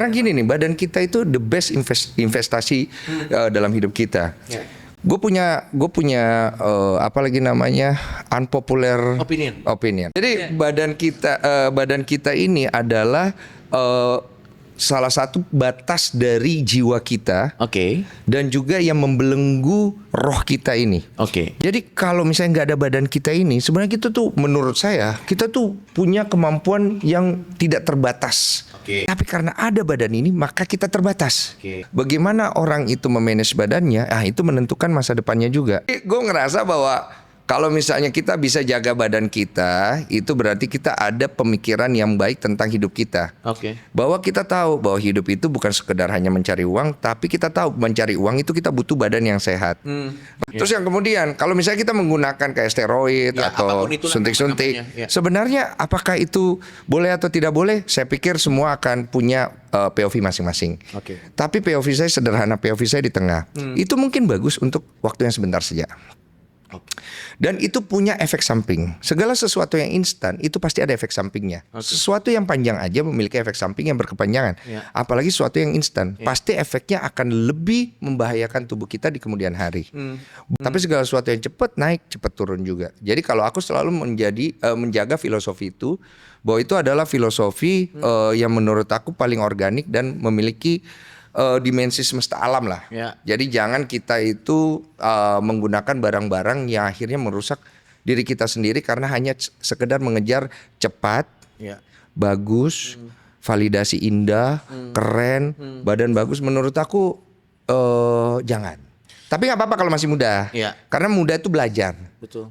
Karena gini nih, badan kita itu the best investasi dalam hidup kita. Gue punya apa lagi namanya, unpopular opinion. Jadi badan kita ini adalah salah satu batas dari jiwa kita, dan juga yang membelenggu roh kita ini. Jadi kalau misalnya nggak ada badan kita ini, sebenarnya kita tuh, menurut saya, kita tuh punya kemampuan yang tidak terbatas. Tapi karena ada badan ini, maka kita terbatas. Bagaimana orang itu memanage badannya, itu menentukan masa depannya juga. Gue ngerasa bahwa kalau misalnya kita bisa jaga badan kita, itu berarti kita ada pemikiran yang baik tentang hidup kita. Bahwa kita tahu bahwa hidup itu bukan sekedar hanya mencari uang, tapi kita tahu mencari uang itu kita butuh badan yang sehat. Terus yang kemudian, kalau misalnya kita menggunakan kayak steroid atau suntik-suntik, sebenarnya apakah itu boleh atau tidak boleh? Saya pikir semua akan punya POV masing-masing. Tapi POV saya sederhana, POV saya di tengah. Itu mungkin bagus untuk waktu yang sebentar saja. Dan itu punya efek samping. Segala sesuatu yang instan itu pasti ada efek sampingnya. Sesuatu yang panjang aja memiliki efek samping yang berkepanjangan. Apalagi sesuatu yang instan, pasti efeknya akan lebih membahayakan tubuh kita di kemudian hari. Tapi segala sesuatu yang cepat naik, cepat turun juga. Jadi kalau aku selalu menjaga filosofi itu, bahwa itu adalah filosofi yang menurut aku paling organik dan memiliki dimensi semesta alam lah. Jadi jangan kita itu menggunakan barang-barang yang akhirnya merusak diri kita sendiri karena hanya sekedar mengejar cepat, bagus, validasi indah, keren, badan bagus. Menurut aku jangan. Tapi nggak apa-apa kalau masih muda. Karena muda itu belajar.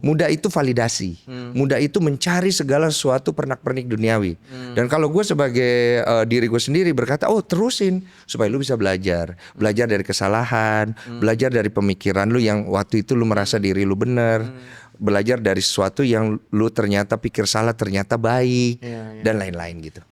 Muda itu validasi. Muda itu mencari segala sesuatu pernak-pernik duniawi. Dan kalau gue sebagai diri gue sendiri berkata, terusin supaya lu bisa belajar. Belajar dari kesalahan, belajar dari pemikiran lu yang waktu itu lu merasa diri lu benar. Belajar dari sesuatu yang lu ternyata pikir salah ternyata baik, dan lain-lain gitu.